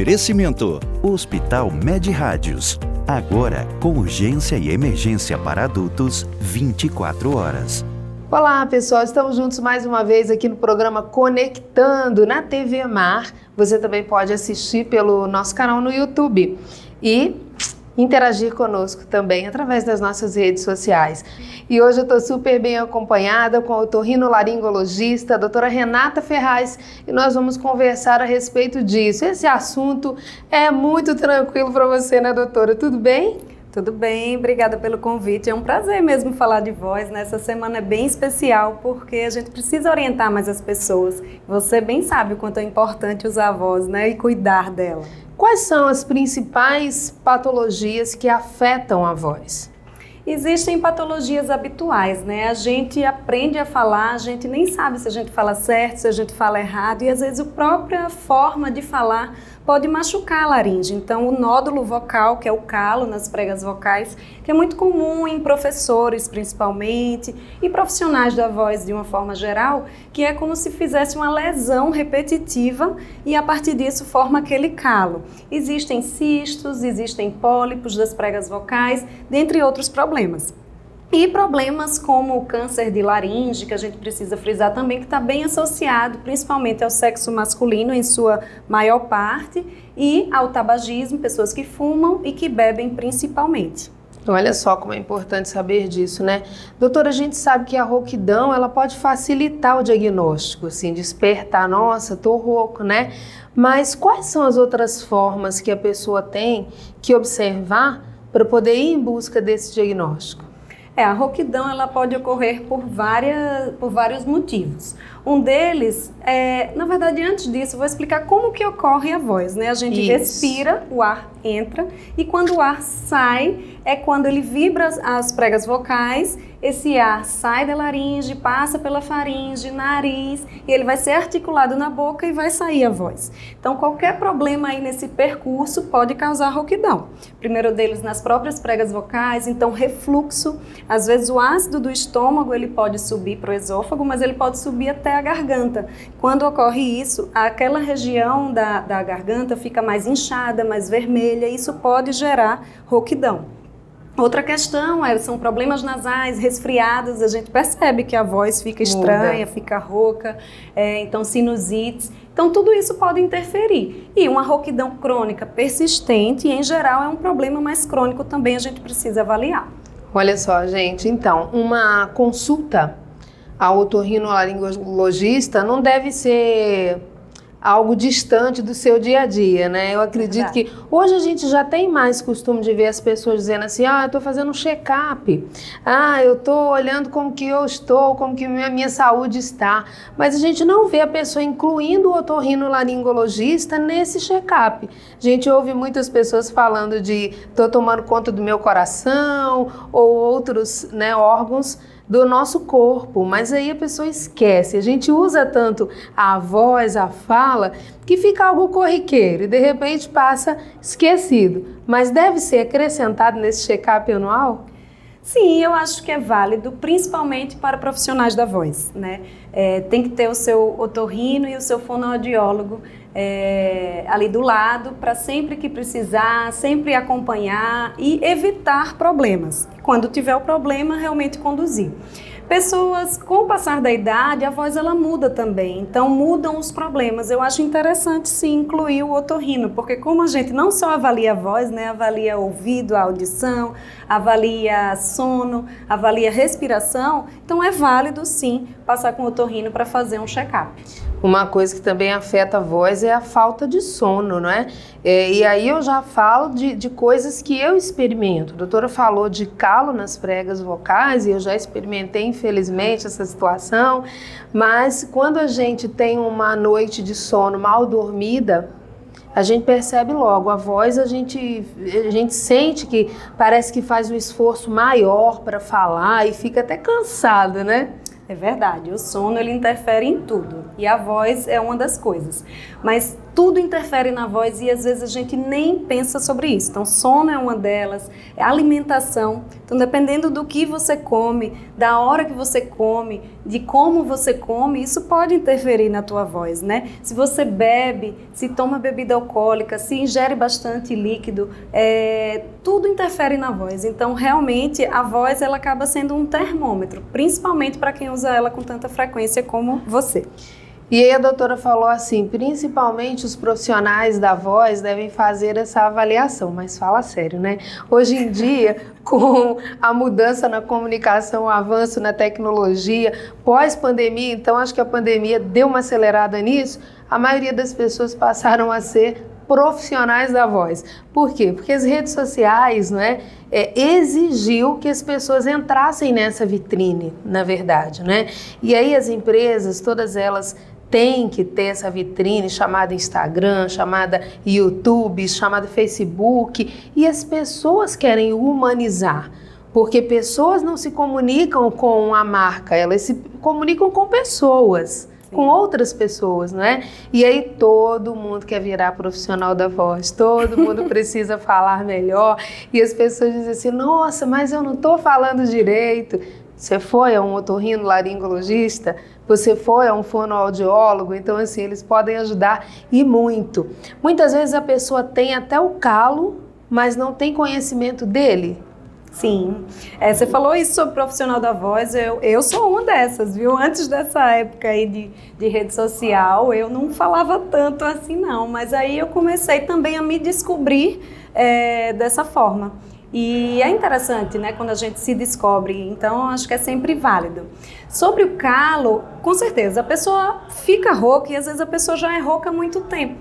Oferecimento: Hospital Med Rádios. Agora com urgência e emergência para adultos 24 horas. Olá pessoal, estamos juntos mais uma vez aqui no programa Conectando na TV Mar. Você também pode assistir pelo nosso canal no YouTube e interagir conosco também através das nossas redes sociais. E hoje eu estou super bem acompanhada com a otorrinolaringologista, a doutora Renata Ferraz, e nós vamos conversar a respeito disso. Esse assunto é muito tranquilo para você, né, doutora? Tudo bem? Tudo bem, obrigada pelo convite. É um prazer mesmo falar de voz, né? Essa semana é bem especial porque a gente precisa orientar mais as pessoas. Você bem sabe o quanto é importante usar a voz, né? E cuidar dela. Quais são as principais patologias que afetam a voz? Existem patologias habituais, né? A gente aprende a falar, a gente nem sabe se a gente fala certo, se a gente fala errado e às vezes a própria forma de falar pode machucar a laringe. Então, o nódulo vocal, que é o calo nas pregas vocais, que é muito comum em professores principalmente e profissionais da voz de uma forma geral, que é como se fizesse uma lesão repetitiva e a partir disso forma aquele calo. Existem cistos, existem pólipos das pregas vocais, dentre outros problemas. E problemas como o câncer de laringe, que a gente precisa frisar também, que está bem associado principalmente ao sexo masculino em sua maior parte e ao tabagismo, pessoas que fumam e que bebem principalmente. Olha só como é importante saber disso, né? Doutora, a gente sabe que a rouquidão, ela pode facilitar o diagnóstico, assim, despertar, nossa, tô rouco, né? Mas quais são as outras formas que a pessoa tem que observar para poder ir em busca desse diagnóstico? A rouquidão ela pode ocorrer por vários motivos. Um deles, na verdade, antes disso, eu vou explicar como que ocorre a voz, né? A gente respira, o ar entra e quando o ar sai, é quando ele vibra as pregas vocais, esse ar sai da laringe, passa pela faringe, nariz e ele vai ser articulado na boca e vai sair a voz. Então, qualquer problema aí nesse percurso pode causar rouquidão. Primeiro deles nas próprias pregas vocais, então refluxo. Às vezes o ácido do estômago ele pode subir para o esôfago, mas ele pode subir até a garganta. Quando ocorre isso, aquela região da garganta fica mais inchada, mais vermelha e isso pode gerar rouquidão. Outra questão são problemas nasais, resfriados, a gente percebe que a voz fica estranha, fica rouca, então sinusites. Então tudo isso pode interferir. E uma rouquidão crônica persistente, em geral, é um problema mais crônico também, a gente precisa avaliar. Olha só, gente, então, uma consulta ao otorrinolaringologista não deve ser algo distante do seu dia a dia, né? Eu acredito que hoje a gente já tem mais costume de ver as pessoas dizendo assim, eu estou fazendo um check-up, eu estou olhando como que eu estou, como que a minha saúde está, mas a gente não vê a pessoa incluindo o otorrinolaringologista nesse check-up. A gente ouve muitas pessoas falando de estou tomando conta do meu coração ou outros, né, órgãos do nosso corpo, mas aí a pessoa esquece, a gente usa tanto a voz, a fala, que fica algo corriqueiro e de repente passa esquecido, mas deve ser acrescentado nesse check-up anual? Sim, eu acho que é válido, principalmente para profissionais da voz, né? Tem que ter o seu otorrino e o seu fonoaudiólogo ali do lado para sempre que precisar, sempre acompanhar e evitar problemas. Quando tiver o problema, realmente conduzir. Pessoas, com o passar da idade, a voz ela muda também, então mudam os problemas. Eu acho interessante sim incluir o otorrino, porque como a gente não só avalia a voz, né, avalia o ouvido, a audição, avalia sono, avalia respiração, então é válido sim passar com o otorrino para fazer um check-up. Uma coisa que também afeta a voz é a falta de sono, não é? E aí eu já falo de coisas que eu experimento. A doutora falou de calo nas pregas vocais e eu já experimentei, infelizmente, essa situação. Mas quando a gente tem uma noite de sono mal dormida, a gente percebe logo, a voz a gente sente que parece que faz um esforço maior para falar e fica até cansada, né? É verdade, o sono ele interfere em tudo e a voz é uma das coisas, mas tudo interfere na voz e às vezes a gente nem pensa sobre isso. Então sono é uma delas, é alimentação, então dependendo do que você come, da hora que você come, de como você come, isso pode interferir na tua voz, né? Se você bebe, se toma bebida alcoólica, se ingere bastante líquido, tudo interfere na voz. Então, realmente, a voz ela acaba sendo um termômetro, principalmente para quem usa ela com tanta frequência como você. E aí a doutora falou assim, principalmente os profissionais da voz devem fazer essa avaliação, mas fala sério, né? Hoje em dia, com a mudança na comunicação, o avanço na tecnologia, pós-pandemia, então acho que a pandemia deu uma acelerada nisso, a maioria das pessoas passaram a ser profissionais da voz. Por quê? Porque as redes sociais, não é, exigiu que as pessoas entrassem nessa vitrine, na verdade, né? E aí as empresas, todas elas têm que ter essa vitrine chamada Instagram, chamada YouTube, chamada Facebook, e as pessoas querem humanizar, porque pessoas não se comunicam com a marca, elas se comunicam com pessoas. Com outras pessoas, não é? E aí todo mundo quer virar profissional da voz, todo mundo precisa falar melhor, e as pessoas dizem assim, nossa, mas eu não estou falando direito. Você foi a um otorrinolaringologista, você foi a um fonoaudiólogo, então assim, eles podem ajudar e muito. Muitas vezes a pessoa tem até o calo, mas não tem conhecimento dele. Sim, você falou isso sobre profissional da voz, eu sou uma dessas, viu? Antes dessa época aí de rede social, eu não falava tanto assim não, mas aí eu comecei também a me descobrir dessa forma. E é interessante, né, quando a gente se descobre, então acho que é sempre válido. Sobre o calo, com certeza, a pessoa fica rouca e às vezes a pessoa já é rouca há muito tempo.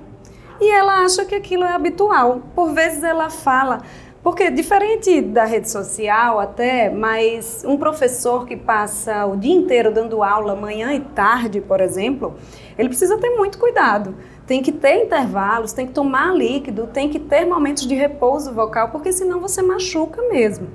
E ela acha que aquilo é habitual, por vezes ela fala... Porque diferente da rede social até, mas um professor que passa o dia inteiro dando aula, manhã e tarde, por exemplo, ele precisa ter muito cuidado. Tem que ter intervalos, tem que tomar líquido, tem que ter momentos de repouso vocal, porque senão você machuca mesmo.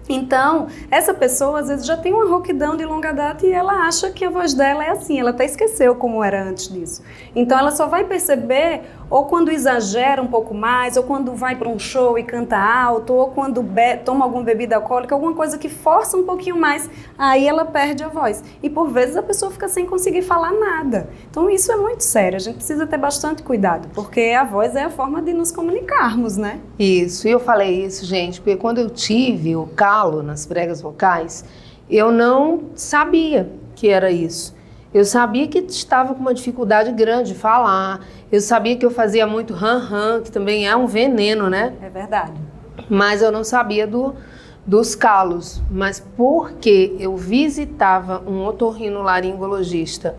Então, essa pessoa às vezes já tem uma rouquidão de longa data e ela acha que a voz dela é assim, ela até esqueceu como era antes disso. Então ela só vai perceber ou quando exagera um pouco mais, ou quando vai para um show e canta alto, ou quando toma alguma bebida alcoólica, alguma coisa que força um pouquinho mais, aí ela perde a voz. E por vezes a pessoa fica sem conseguir falar nada. Então isso é muito sério, a gente precisa ter bastante cuidado, porque a voz é a forma de nos comunicarmos, né? Isso, e eu falei isso, gente, porque quando eu tive o calo nas pregas vocais, eu não sabia que era isso. Eu sabia que estava com uma dificuldade grande de falar, eu sabia que eu fazia muito ram-ram, que também é um veneno, né? É verdade. Mas eu não sabia dos calos, mas porque eu visitava um otorrinolaringologista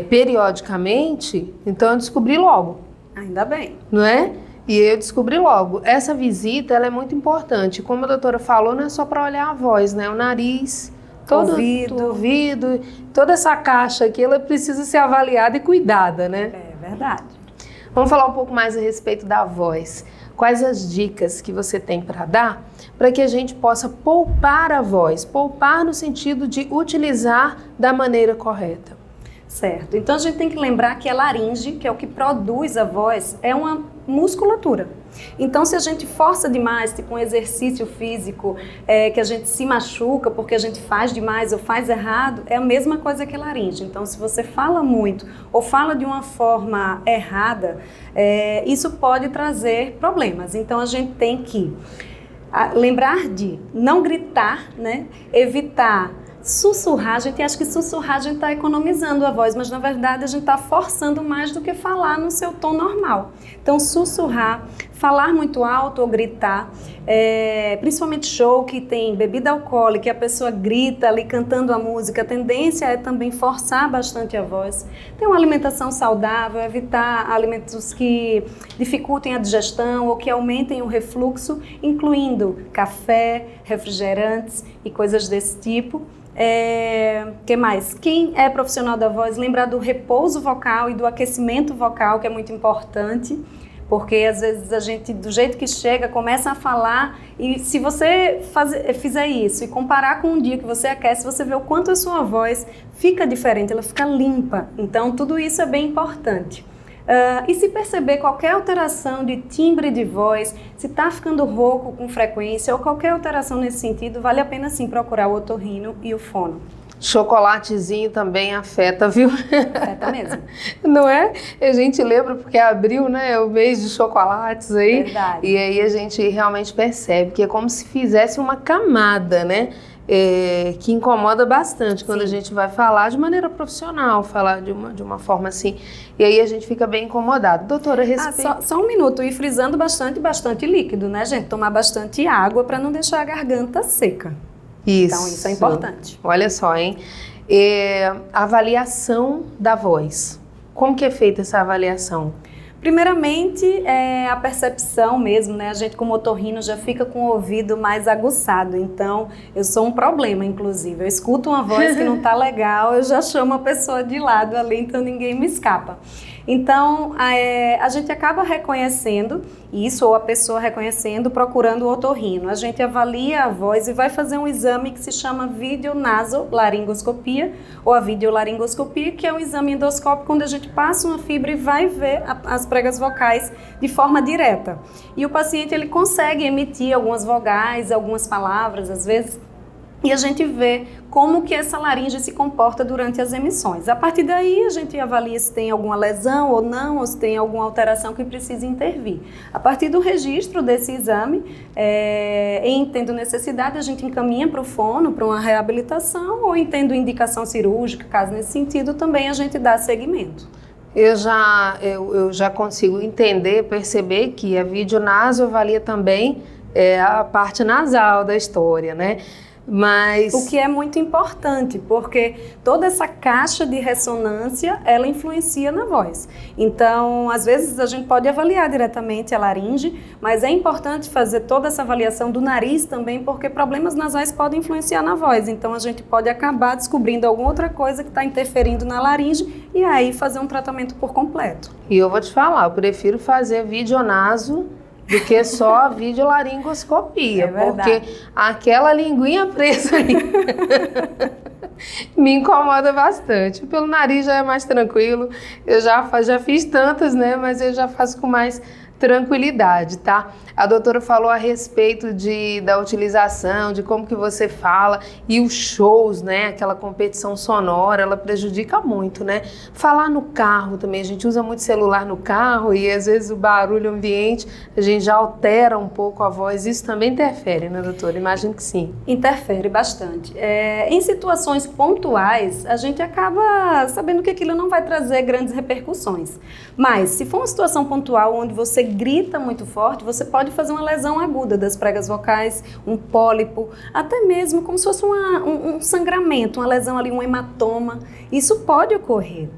periodicamente, então eu descobri logo. Ainda bem. Não é? E eu descobri logo. Essa visita ela é muito importante. Como a doutora falou, não é só para olhar a voz, né? O nariz, todo ouvido, toda essa caixa aqui, ela precisa ser avaliada e cuidada, né? É verdade. Vamos falar um pouco mais a respeito da voz. Quais as dicas que você tem para dar para que a gente possa poupar a voz? Poupar no sentido de utilizar da maneira correta. Certo. Então a gente tem que lembrar que a laringe, que é o que produz a voz, é uma musculatura. Então se a gente força demais, tipo um exercício físico, que a gente se machuca porque a gente faz demais ou faz errado, é a mesma coisa que a laringe. Então se você fala muito ou fala de uma forma errada, isso pode trazer problemas. Então a gente tem que lembrar de não gritar, né? Evitar sussurrar. A gente acha que sussurrar a gente está economizando a voz, mas na verdade a gente está forçando mais do que falar no seu tom normal. Então sussurrar, falar muito alto ou gritar, principalmente show que tem bebida alcoólica e a pessoa grita ali cantando a música, a tendência é também forçar bastante a voz. Ter uma alimentação saudável, evitar alimentos que dificultem a digestão ou que aumentem o refluxo, incluindo café, refrigerantes e coisas desse tipo. Que mais? Quem é profissional da voz, lembrar do repouso vocal e do aquecimento vocal, que é muito importante, porque às vezes a gente, do jeito que chega, começa a falar e se você fizer isso e comparar com um dia que você aquece, você vê o quanto a sua voz fica diferente, ela fica limpa. Então tudo isso é bem importante. E se perceber qualquer alteração de timbre de voz, se está ficando rouco com frequência ou qualquer alteração nesse sentido, vale a pena sim procurar o otorrino e o fono. Chocolatezinho também afeta, viu? Afeta mesmo. Não é? A gente lembra porque abril, né? É o mês de chocolates aí. Verdade. E aí a gente realmente percebe que é como se fizesse uma camada, né? Que incomoda bastante quando a gente vai falar de maneira profissional, falar de uma forma assim. E aí a gente fica bem incomodado. Doutora, respeito. Só um minuto. E frisando bastante líquido, né, gente? Tomar bastante água para não deixar a garganta seca. Isso. Então, isso é importante. Olha só, hein? Avaliação da voz. Como que é feita essa avaliação? Primeiramente, a percepção mesmo, né? A gente como otorrino já fica com o ouvido mais aguçado, então eu sou um problema, inclusive. Eu escuto uma voz que não tá legal, eu já chamo a pessoa de lado ali, então ninguém me escapa. Então, a gente acaba reconhecendo isso, ou a pessoa reconhecendo, procurando o otorrino. A gente avalia a voz e vai fazer um exame que se chama videonasolaringoscopia, ou a videolaringoscopia, que é um exame endoscópico onde a gente passa uma fibra e vai ver as pregas vocais de forma direta. E o paciente ele consegue emitir algumas vogais, algumas palavras, às vezes, e a gente vê como que essa laringe se comporta durante as emissões. A partir daí, a gente avalia se tem alguma lesão ou não, ou se tem alguma alteração que precisa intervir. A partir do registro desse exame, em tendo necessidade, a gente encaminha para o fono, para uma reabilitação, ou em tendo indicação cirúrgica, caso nesse sentido, também a gente dá seguimento. Eu já consigo entender, perceber que a videonaso avalia também a parte nasal da história, né? Mas... O que é muito importante, porque toda essa caixa de ressonância, ela influencia na voz. Então, às vezes a gente pode avaliar diretamente a laringe, mas é importante fazer toda essa avaliação do nariz também, porque problemas nasais podem influenciar na voz. Então, a gente pode acabar descobrindo alguma outra coisa que está interferindo na laringe e aí fazer um tratamento por completo. E eu vou te falar, eu prefiro fazer videonaso do que só a videolaringoscopia, porque aquela linguinha presa aí me incomoda bastante. Pelo nariz já é mais tranquilo, eu já fiz tantas, né, mas eu já faço com mais tranquilidade, tá? A doutora falou a respeito da utilização, de como que você fala, e os shows, né, aquela competição sonora, ela prejudica muito, né? Falar no carro também, a gente usa muito celular no carro e às vezes o barulho ambiente, a gente já altera um pouco a voz, isso também interfere, né, doutora? Imagino que sim. Interfere bastante. Em situações pontuais, a gente acaba sabendo que aquilo não vai trazer grandes repercussões, mas se for uma situação pontual onde você grita muito forte, você pode fazer uma lesão aguda das pregas vocais, um pólipo, até mesmo como se fosse um sangramento, uma lesão ali, um hematoma. Isso pode ocorrer.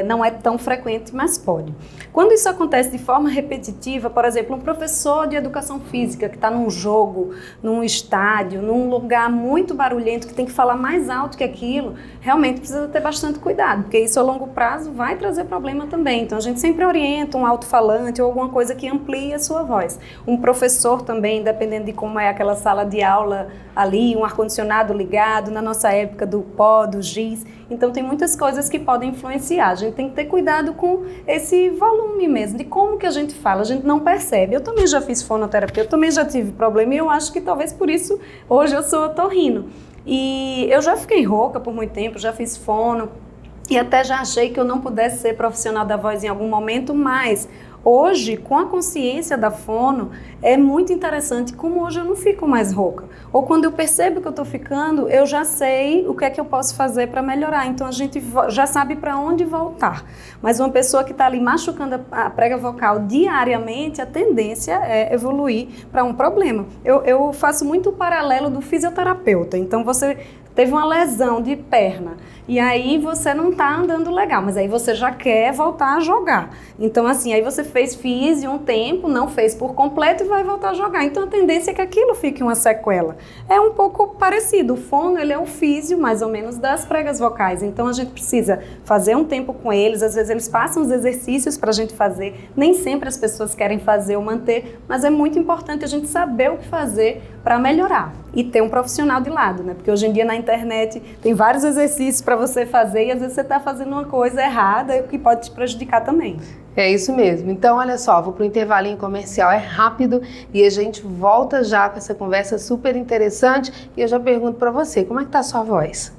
Não é tão frequente, mas pode. Quando isso acontece de forma repetitiva, por exemplo, um professor de educação física que está num jogo, num estádio, num lugar muito barulhento, que tem que falar mais alto que aquilo, realmente precisa ter bastante cuidado, porque isso a longo prazo vai trazer problema também. Então a gente sempre orienta um alto-falante ou alguma coisa que amplie a sua voz. Um professor também, dependendo de como é aquela sala de aula ali, um ar-condicionado ligado, na nossa época do pó, do giz. Então tem muitas coisas que podem influenciar. A gente tem que ter cuidado com esse volume mesmo, de como que a gente fala, a gente não percebe. Eu também já fiz fonoterapia, eu também já tive problema e eu acho que talvez por isso hoje eu sou otorrino. E eu já fiquei rouca por muito tempo, já fiz fono e até já achei que eu não pudesse ser profissional da voz em algum momento, mas hoje, com a consciência da fono, é muito interessante como hoje eu não fico mais rouca. Ou quando eu percebo que eu estou ficando, eu já sei o que é que eu posso fazer para melhorar. Então a gente já sabe para onde voltar. Mas uma pessoa que está ali machucando a prega vocal diariamente, a tendência é evoluir para um problema. Eu faço muito o paralelo do fisioterapeuta. Então você teve uma lesão de perna e aí você não está andando legal, mas aí você já quer voltar a jogar. Então assim, aí você fez fisio um tempo, não fez por completo e vai voltar a jogar. Então a tendência é que aquilo fique uma sequela. É um pouco parecido, o fono ele é o fisio mais ou menos das pregas vocais, então a gente precisa fazer um tempo com eles, às vezes eles passam os exercícios para a gente fazer, nem sempre as pessoas querem fazer ou manter, mas é muito importante a gente saber o que fazer para melhorar e ter um profissional de lado, né? Porque hoje em dia na internet tem vários exercícios para você fazer e às vezes você está fazendo uma coisa errada que pode te prejudicar também. É isso mesmo. Então, olha só, vou para o intervalinho comercial, é rápido e a gente volta já com essa conversa super interessante e eu já pergunto para você, como é que tá a sua voz?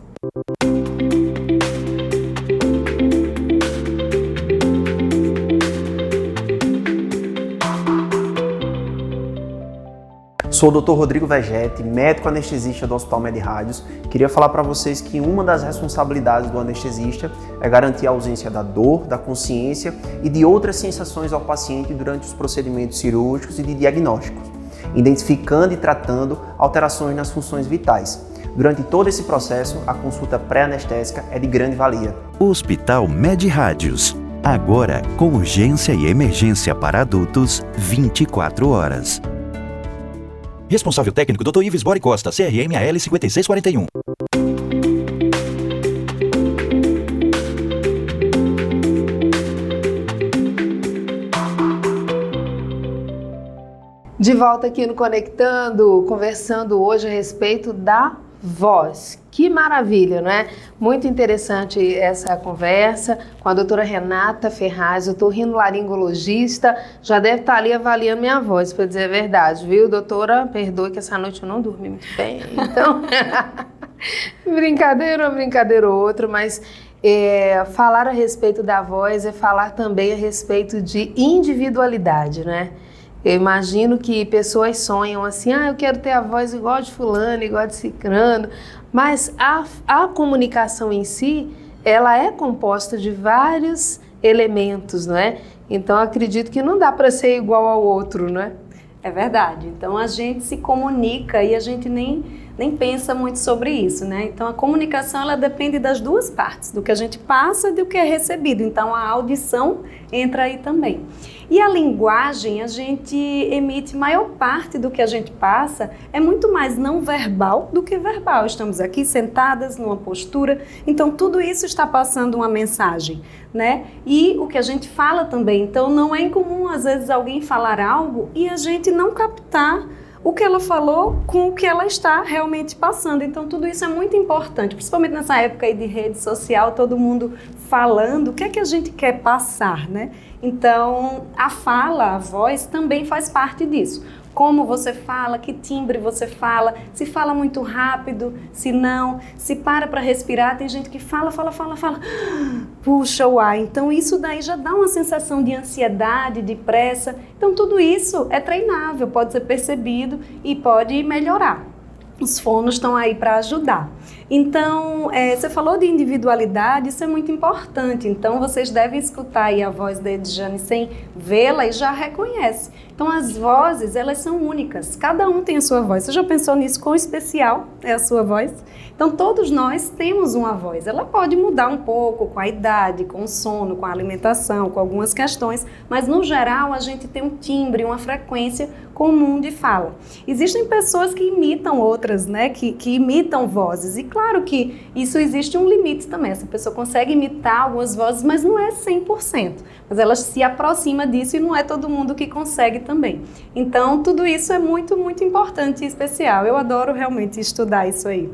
Sou o Dr. Rodrigo Vegetti, médico anestesista do Hospital Med-Rádios. Queria falar para vocês que uma das responsabilidades do anestesista é garantir a ausência da dor, da consciência e de outras sensações ao paciente durante os procedimentos cirúrgicos e de diagnósticos, identificando e tratando alterações nas funções vitais. Durante todo esse processo, a consulta pré-anestésica é de grande valia. Hospital Med-Rádios. Agora com urgência e emergência para adultos, 24 horas. Responsável técnico Dr. Ives Bori Costa, CRM-AL 5641. De volta aqui no Conectando, conversando hoje a respeito da voz. Que maravilha, não é? Muito interessante essa conversa com a doutora Renata Ferraz, otorrinolaringologista. Já deve estar ali avaliando minha voz, para dizer a verdade, viu, doutora? Perdoe que essa noite eu não dormi muito bem, então... brincadeira ou outra, mas falar a respeito da voz é falar também a respeito de individualidade, né? Eu imagino que pessoas sonham assim, eu quero ter a voz igual de fulano, igual de cicrano, mas a comunicação em si, ela é composta de vários elementos, não é? Então, acredito que não dá para ser igual ao outro, não é? É verdade. Então, a gente se comunica e a gente nem pensa muito sobre isso, né? Então, a comunicação, ela depende das duas partes, do que a gente passa e do que é recebido. Então, a audição entra aí também. E a linguagem, a gente emite maior parte do que a gente passa, é muito mais não verbal do que verbal. Estamos aqui sentadas numa postura, então tudo isso está passando uma mensagem, né? E o que a gente fala também, então não é incomum às vezes alguém falar algo e a gente não captar o que ela falou com o que ela está realmente passando. Então tudo isso é muito importante, principalmente nessa época aí de rede social, todo mundo falando o que é que a gente quer passar, né? Então a fala, a voz também faz parte disso. Como você fala, que timbre você fala, se fala muito rápido, se não, se para respirar, tem gente que fala, puxa o ar. Então isso daí já dá uma sensação de ansiedade, de pressa. Então tudo isso é treinável, pode ser percebido e pode melhorar. Os fonos estão aí para ajudar. Então, você falou de individualidade, isso é muito importante. Então, vocês devem escutar aí a voz da Edjane sem vê-la e já reconhece. Então, as vozes, elas são únicas. Cada um tem a sua voz. Você já pensou nisso? Quão especial é a sua voz? Então, todos nós temos uma voz. Ela pode mudar um pouco com a idade, com o sono, com a alimentação, com algumas questões, mas, no geral, a gente tem um timbre, uma frequência comum de fala. Existem pessoas que imitam outras, né? Que imitam vozes. E, claro que isso existe um limite também. Essa pessoa consegue imitar algumas vozes, mas não é 100%. Mas ela se aproxima disso e não é todo mundo que consegue também. Então, tudo isso é muito, muito importante e especial. Eu adoro realmente estudar isso aí.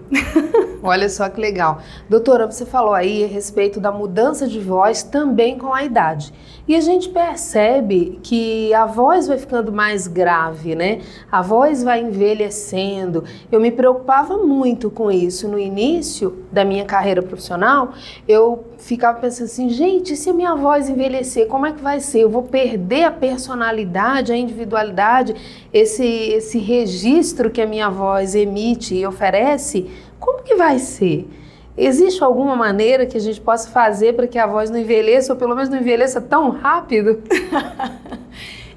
Olha só que legal. Doutora, você falou aí a respeito da mudança de voz também com a idade. E a gente percebe que a voz vai ficando mais grave, né? A voz vai envelhecendo. Eu me preocupava muito com isso no início da minha carreira profissional. Eu ficava pensando assim, gente, se a minha voz envelhecer, como é que vai ser? Eu vou perder a personalidade, a individualidade, esse registro que a minha voz emite e oferece? Como que vai ser? Existe alguma maneira que a gente possa fazer para que a voz não envelheça, ou pelo menos não envelheça tão rápido?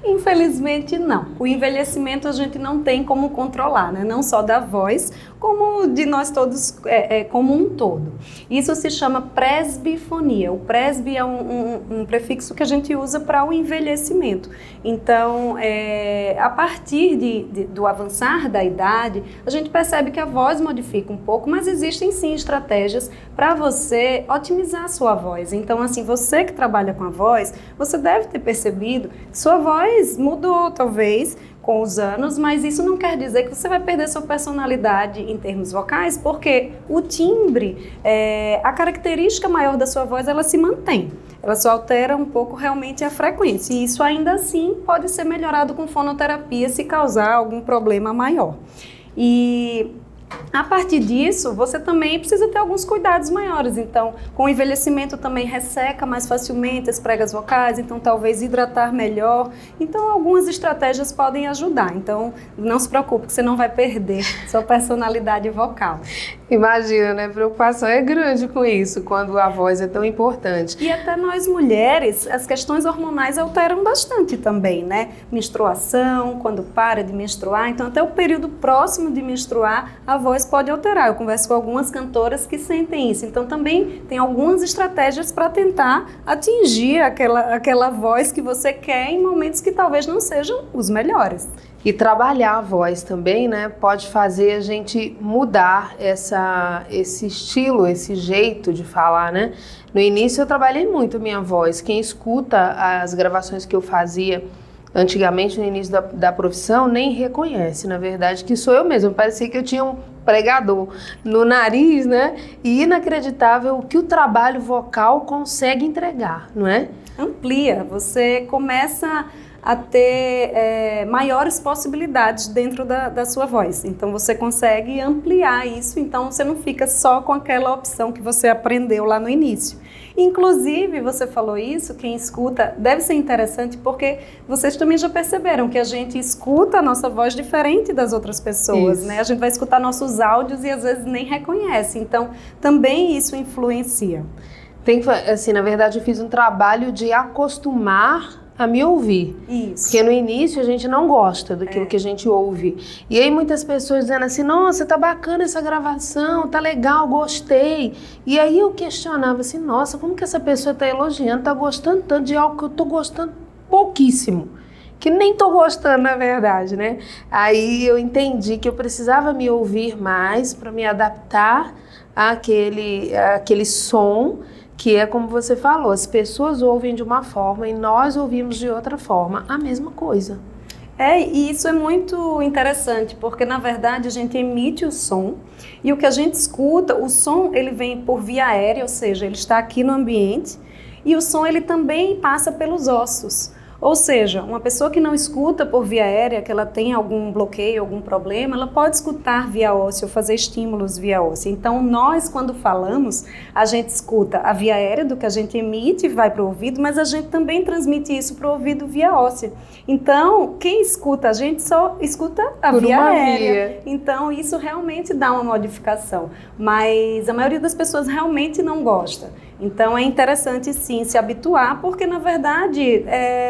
Infelizmente, não. O envelhecimento a gente não tem como controlar, né? Não só da voz, como de nós todos como um todo. Isso se chama presbifonia. O presbi é um prefixo que a gente usa para o envelhecimento. Então, a partir do avançar da idade, a gente percebe que a voz modifica um pouco, mas existem sim estratégias para você otimizar a sua voz. Então, assim, você que trabalha com a voz, você deve ter percebido que sua voz mudou, talvez, com os anos, mas isso não quer dizer que você vai perder sua personalidade em termos vocais, porque o timbre, a característica maior da sua voz, ela se mantém. Ela só altera um pouco realmente a frequência. E isso ainda assim pode ser melhorado com fonoterapia se causar algum problema maior. E A partir disso, você também precisa ter alguns cuidados maiores. Então, com o envelhecimento também resseca mais facilmente as pregas vocais, então talvez hidratar melhor. Então, algumas estratégias podem ajudar. Então, não se preocupe que você não vai perder sua personalidade vocal. Imagina, né? A preocupação é grande com isso, quando a voz é tão importante. E até nós mulheres, as questões hormonais alteram bastante também, né? Menstruação, quando para de menstruar. Então, até o período próximo de menstruar, a voz pode alterar. Eu converso com algumas cantoras que sentem isso. Então, também tem algumas estratégias para tentar atingir aquela voz que você quer em momentos que talvez não sejam os melhores. E trabalhar a voz também, né, pode fazer a gente mudar esse estilo, esse jeito de falar, né? No início eu trabalhei muito a minha voz. Quem escuta as gravações que eu fazia antigamente no início da profissão nem reconhece, na verdade, que sou eu mesma. Parecia que eu tinha um pregador no nariz, né? E inacreditável o que o trabalho vocal consegue entregar, não é? Amplia, você começa a ter maiores possibilidades dentro da sua voz. Então, você consegue ampliar isso, então você não fica só com aquela opção que você aprendeu lá no início. Inclusive, você falou isso, quem escuta, deve ser interessante porque vocês também já perceberam que a gente escuta a nossa voz diferente das outras pessoas, né? A gente vai escutar nossos áudios e às vezes nem reconhece, então também isso influencia. Assim, na verdade, eu fiz um trabalho de acostumar a me ouvir. Isso. Porque no início a gente não gosta daquilo que a gente ouve. E aí muitas pessoas dizendo assim, nossa, tá bacana essa gravação, tá legal, gostei. E aí eu questionava assim, nossa, como que essa pessoa tá elogiando, tá gostando tanto de algo que eu tô gostando pouquíssimo. Que nem tô gostando, na verdade, né? Aí eu entendi que eu precisava me ouvir mais para me adaptar àquele som, que é como você falou, as pessoas ouvem de uma forma e nós ouvimos de outra forma, a mesma coisa. E isso é muito interessante, porque na verdade a gente emite o som e o que a gente escuta, o som ele vem por via aérea, ou seja, ele está aqui no ambiente e o som ele também passa pelos ossos. Ou seja, uma pessoa que não escuta por via aérea, que ela tem algum bloqueio, algum problema, ela pode escutar via óssea ou fazer estímulos via óssea. Então, nós, quando falamos, a gente escuta a via aérea do que a gente emite, vai para o ouvido, mas a gente também transmite isso para o ouvido via óssea. Então, quem escuta a gente só escuta a via aérea. Então, isso realmente dá uma modificação. Mas a maioria das pessoas realmente não gosta. Então, é interessante, sim, se habituar, porque, na verdade,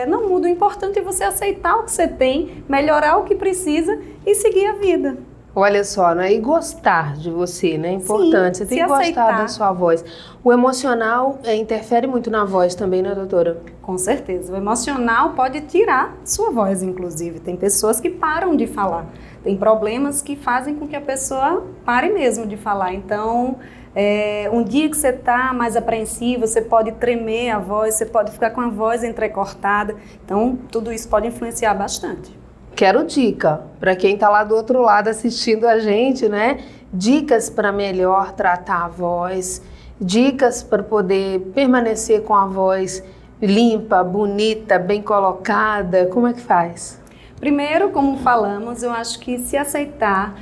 não muda. O importante é você aceitar o que você tem, melhorar o que precisa e seguir a vida. Olha só, né? E gostar de você, né? É importante. Sim, você tem que gostar da sua voz. O emocional interfere muito na voz também, né, doutora? Com certeza. O emocional pode tirar sua voz, inclusive. Tem pessoas que param de falar. Tem problemas que fazem com que a pessoa pare mesmo de falar. Então, um dia que você está mais apreensivo, você pode tremer a voz, você pode ficar com a voz entrecortada. Então, tudo isso pode influenciar bastante. Quero dica para quem está lá do outro lado assistindo a gente, né? Dicas para melhor tratar a voz, dicas para poder permanecer com a voz limpa, bonita, bem colocada. Como é que faz? Primeiro, como falamos, eu acho que se aceitar,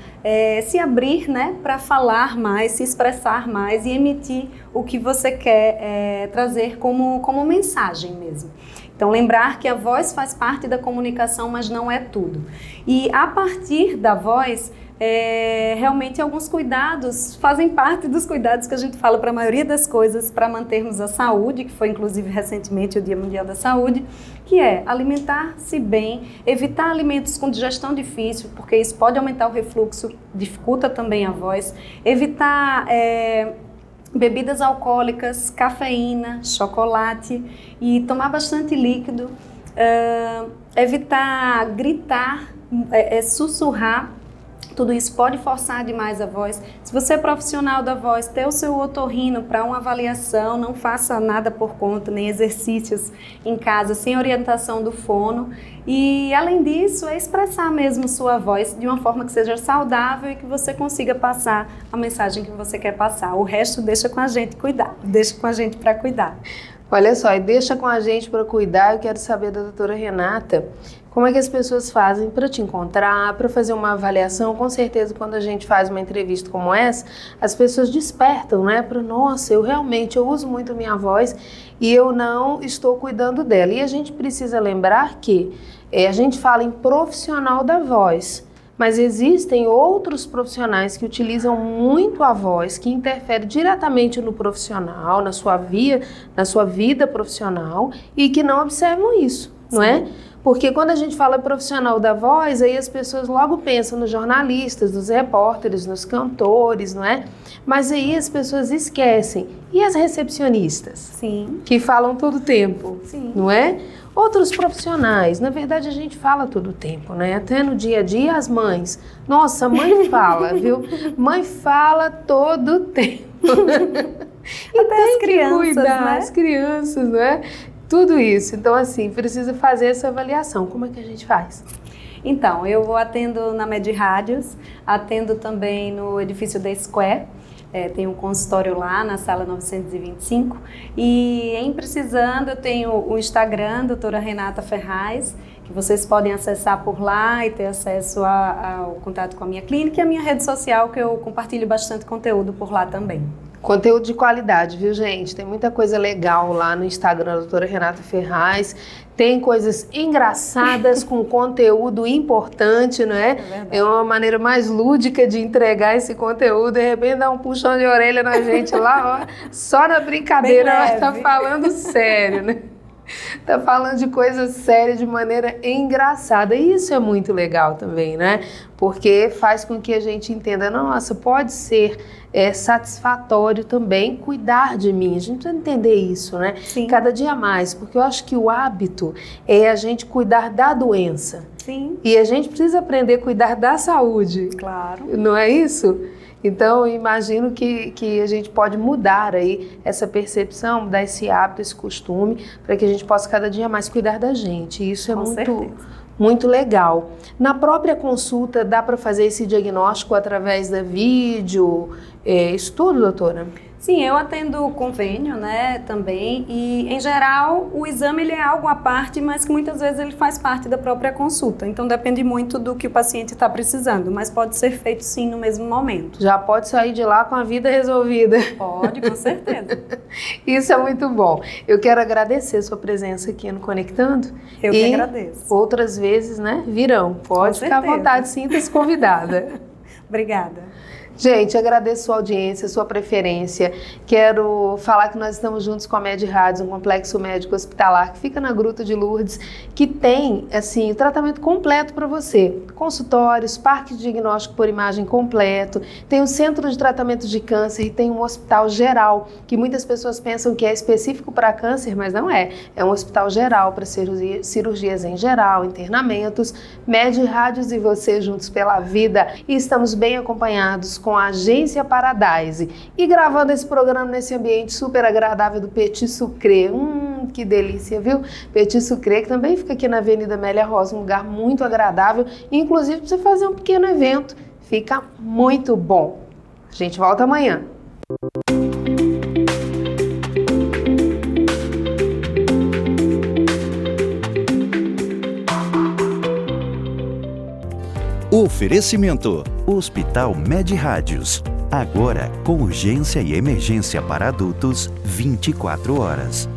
se abrir, né, para falar mais, se expressar mais e emitir o que você quer trazer como mensagem mesmo. Então, lembrar que a voz faz parte da comunicação, mas não é tudo. E a partir da voz, realmente alguns cuidados fazem parte dos cuidados que a gente fala para a maioria das coisas para mantermos a saúde, que foi inclusive recentemente o Dia Mundial da Saúde, que é alimentar-se bem, evitar alimentos com digestão difícil, porque isso pode aumentar o refluxo, dificulta também a voz, evitar bebidas alcoólicas, cafeína, chocolate e tomar bastante líquido, evitar gritar, sussurrar. Tudo isso pode forçar demais a voz. Se você é profissional da voz, ter o seu otorrino para uma avaliação, não faça nada por conta, nem exercícios em casa, sem orientação do fono. E, além disso, expressar mesmo sua voz de uma forma que seja saudável e que você consiga passar a mensagem que você quer passar. O resto deixa com a gente cuidar, deixa com a gente para cuidar. Olha só, e deixa com a gente para cuidar. Eu quero saber da doutora Renata, como é que as pessoas fazem para te encontrar, para fazer uma avaliação? Com certeza, quando a gente faz uma entrevista como essa, as pessoas despertam, né? Para, nossa, eu uso muito minha voz e eu não estou cuidando dela. E a gente precisa lembrar que a gente fala em profissional da voz, mas existem outros profissionais que utilizam muito a voz, que interfere diretamente no profissional, na sua vida profissional, e que não observam isso, não é? Porque quando a gente fala profissional da voz, aí as pessoas logo pensam nos jornalistas, nos repórteres, nos cantores, não é? Mas aí as pessoas esquecem. E as recepcionistas? Sim. Que falam todo o tempo, sim, não é? Outros profissionais, na verdade a gente fala todo o tempo, né? Até no dia a dia as mães. Nossa, mãe fala, viu? Mãe fala todo o tempo. E até tem as crianças, que cuidar, né? as crianças, não é? Tudo isso. Então, assim, precisa fazer essa avaliação. Como é que a gente faz? Então, eu atendo na Med Rádios, atendo também no edifício da Square. Tem um consultório lá na sala 925 e em precisando eu tenho o Instagram, doutora Renata Ferraz, que vocês podem acessar por lá e ter acesso ao contato com a minha clínica e a minha rede social, que eu compartilho bastante conteúdo por lá também. Conteúdo de qualidade, viu, gente? Tem muita coisa legal lá no Instagram da doutora Renata Ferraz. Tem coisas engraçadas com conteúdo importante, não é? É uma maneira mais lúdica de entregar esse conteúdo. De repente dá um puxão de orelha na gente lá, ó, só na brincadeira, ela tá falando sério, né? Tá falando de coisas sérias de maneira engraçada. E isso é muito legal também, né? Porque faz com que a gente entenda, nossa, pode ser satisfatório também cuidar de mim. A gente precisa entender isso, né? Sim. Cada dia mais, porque eu acho que o hábito é a gente cuidar da doença. Sim. E a gente precisa aprender a cuidar da saúde. Claro. Não é isso? Então, eu imagino que a gente pode mudar aí essa percepção, mudar esse hábito, esse costume, para que a gente possa cada dia mais cuidar da gente. E isso é muito legal. Na própria consulta, dá para fazer esse diagnóstico através da vídeo, isso tudo, doutora? Sim, eu atendo convênio, né, também, e em geral o exame ele é algo à parte, mas que muitas vezes ele faz parte da própria consulta, então depende muito do que o paciente está precisando, mas pode ser feito sim no mesmo momento. Já pode sair de lá com a vida resolvida. Pode, com certeza. Isso é muito bom. Eu quero agradecer a sua presença aqui no Conectando. Eu que agradeço. Outras vezes, né, virão. Pode ficar à vontade, sinta-se convidada. Obrigada. Gente, agradeço sua audiência, sua preferência. Quero falar que nós estamos juntos com a Med Rádios, um complexo médico hospitalar que fica na Gruta de Lourdes, que tem, assim, o tratamento completo para você. Consultórios, parque de diagnóstico por imagem completo, tem um centro de tratamento de câncer e tem um hospital geral, que muitas pessoas pensam que é específico para câncer, mas não é. É um hospital geral para cirurgias em geral, internamentos. Med Rádios e você juntos pela vida. E estamos bem acompanhados com a Agência Paradise e gravando esse programa nesse ambiente super agradável do Petit Sucré. Que delícia, viu? Petit Sucré, que também fica aqui na Avenida Amélia Rosa, um lugar muito agradável, inclusive para você fazer um pequeno evento. Fica muito bom. A gente volta amanhã. Oferecimento: Hospital Med Rádios. Agora com urgência e emergência para adultos 24 horas.